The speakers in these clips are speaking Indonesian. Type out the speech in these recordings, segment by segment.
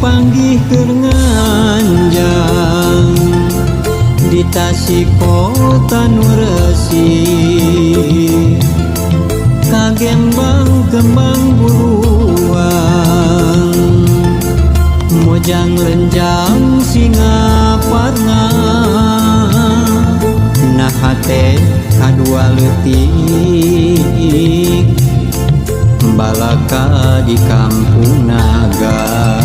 panggih keur nganjang di Tasik kota nu resik kagembang kembang buruan mojang lenjang Singaparna nah hate kadua leutik balaka di kampung naga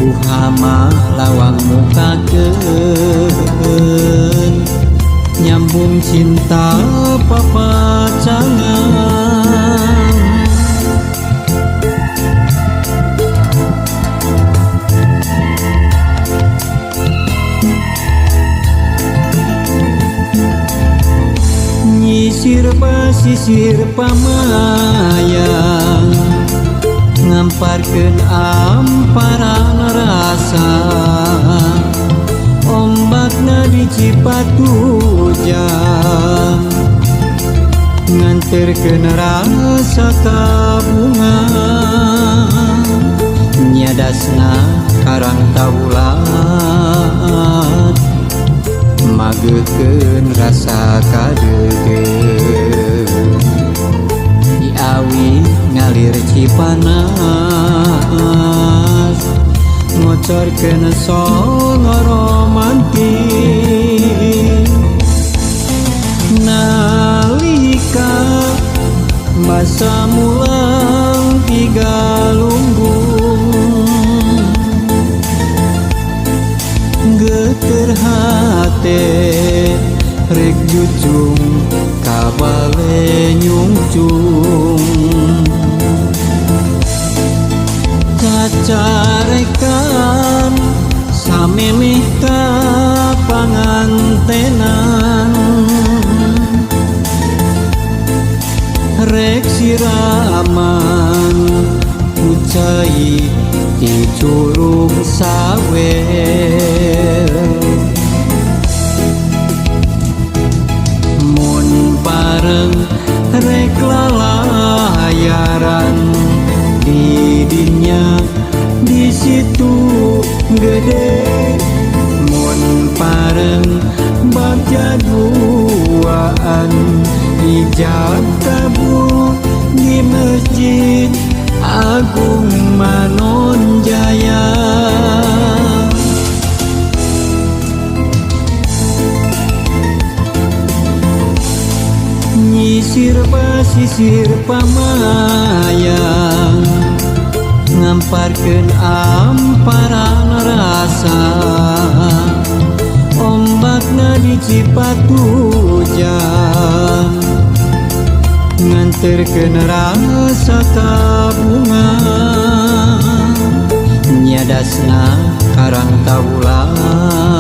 buhama lawang mukakeun nyambung cinta papacangan nyisir basisir pamayang ngamparkeun amparan rasa ombakna di Cipatujang nganterkeun rasa ka bunga nyadasna karang taulat mageukeun rasa kadeukeun Awi ngalir Cipanas ngocorkeun songo romantik nalika masa mulang tiga lumbung geuteur hate rek jucung kabale nyungcung kacarekan samemeh ka pangantenan rek siraman ucai di curug sawer bareng rek lalayaran di dinya di situ gede mun pareng bagja duaan ijab kabul di Masjid Agung Manonjaya nyisir basisir pamayang ngamparkeun amparan rasa ombakna di Cipatujang nganterkeun rasa ka bunga nyadasna karang taulat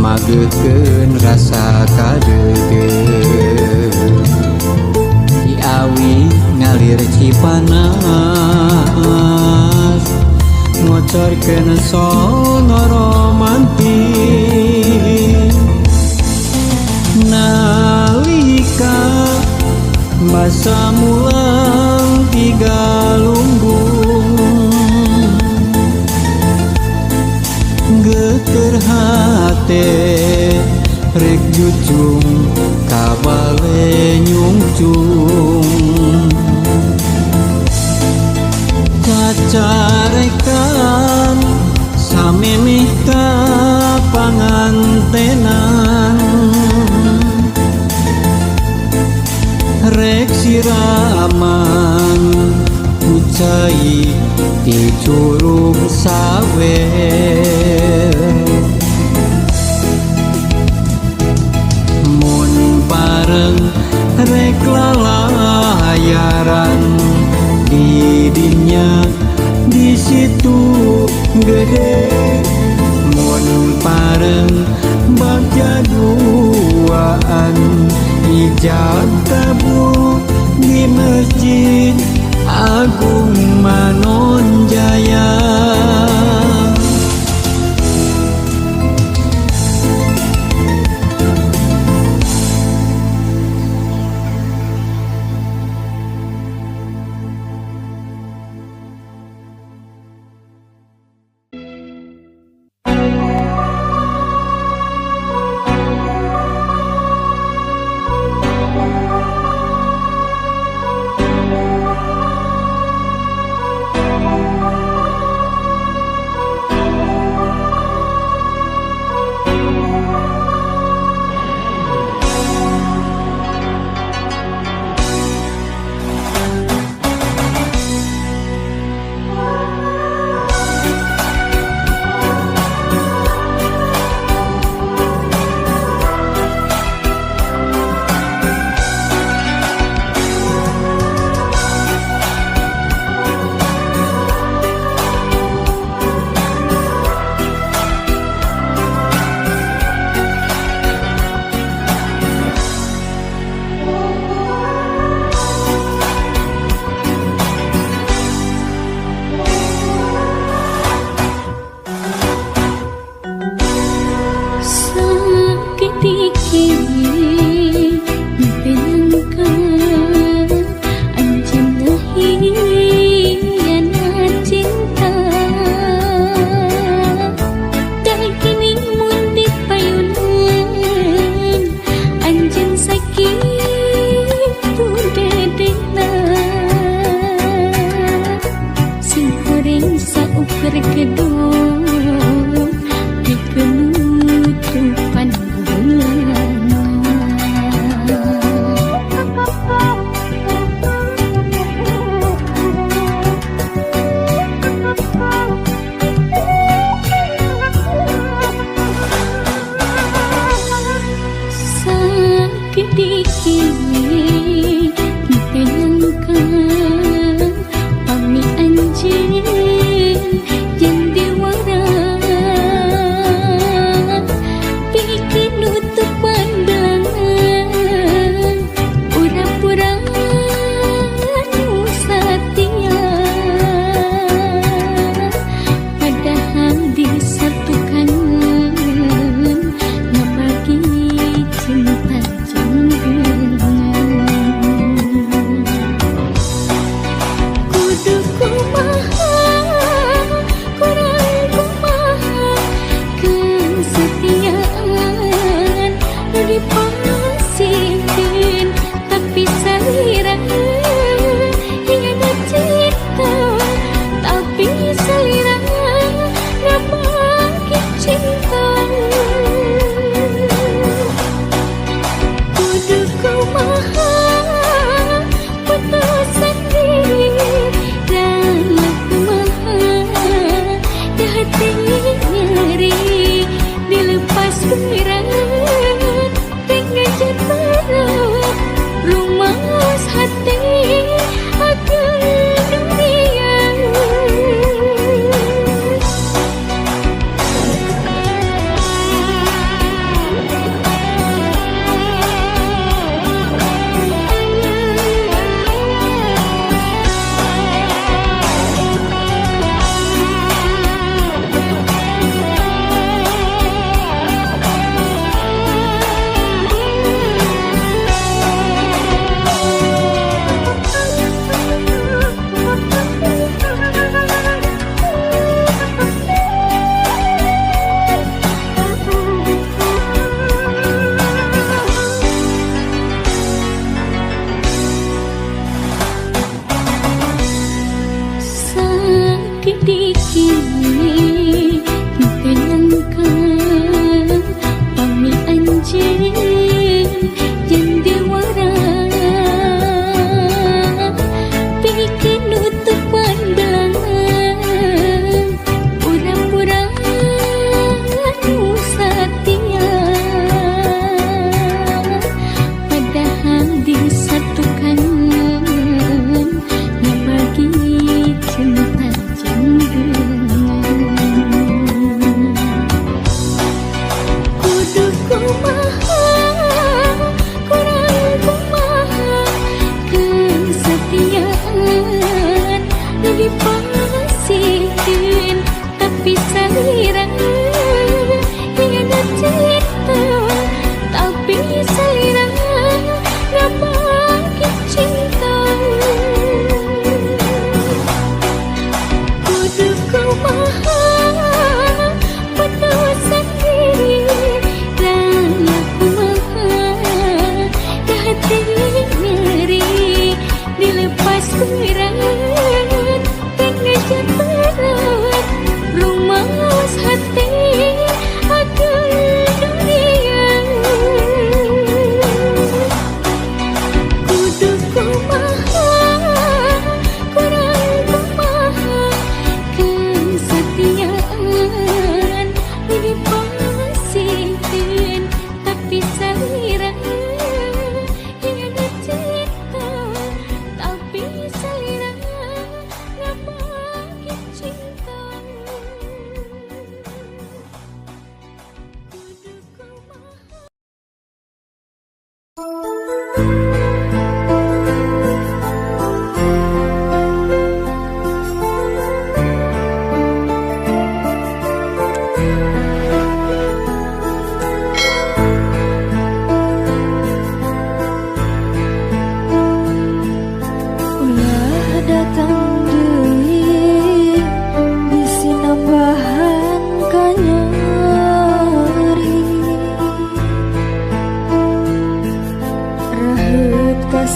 mageukeun rasa kadeukeun Awi ngalir Cipanas ngocorkeun songo romantik nalika masa mulang tiga lumbung geuteur hate rek jucung kabale nyungcung kacarekan samemeh ka pangantenan rek siraman ucai di curug sawer bareng rek lalayaran di dinya di situ gede mun pareng bagja duaan ijab kabul di Masjid Agung Manonjaya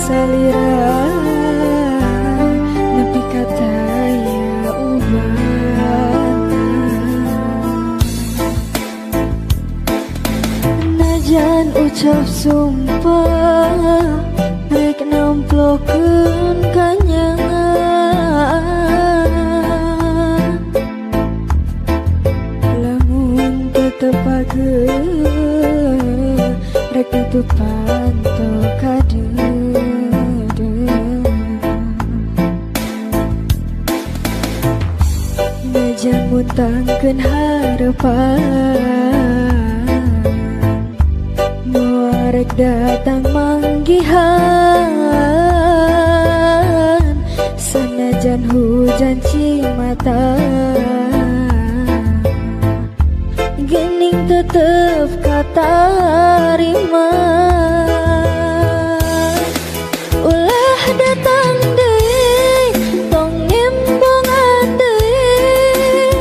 salira nepi kata ya ubah najan ucap sumpah rek namplokeun kanyangan lamun tetep pageung rek nutupan to kadeudeung najan muntangkeun harepan moal rek datang manggihan sanajan hujan cimata gening tetep katarima ulah datang deui tong nimbongan deui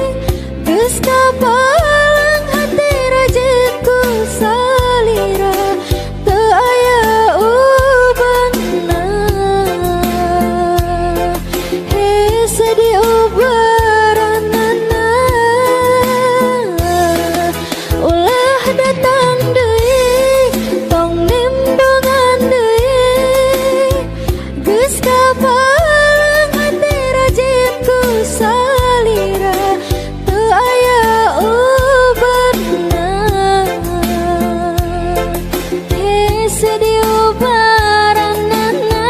geus kapalang hati rajitku salira teu aya ubahna hese diobaranana ulah datang deui tong nimbongan deui geus kapalang hati rajitku salira teu aya ubahna hese diobaranana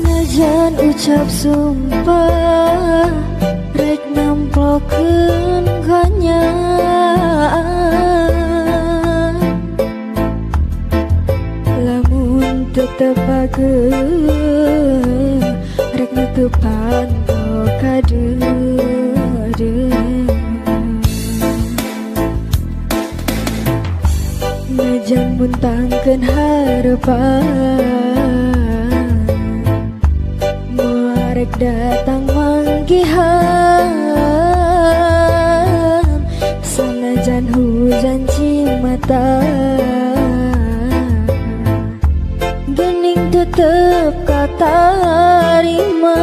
najan ucap sumpah rek namplokeun kanyangan lamun tetep pageung rek nutupan to kadeudeung najan muntangkeun harepan moal rek datang manggihan sanajan hujan cimata gening tetep katarima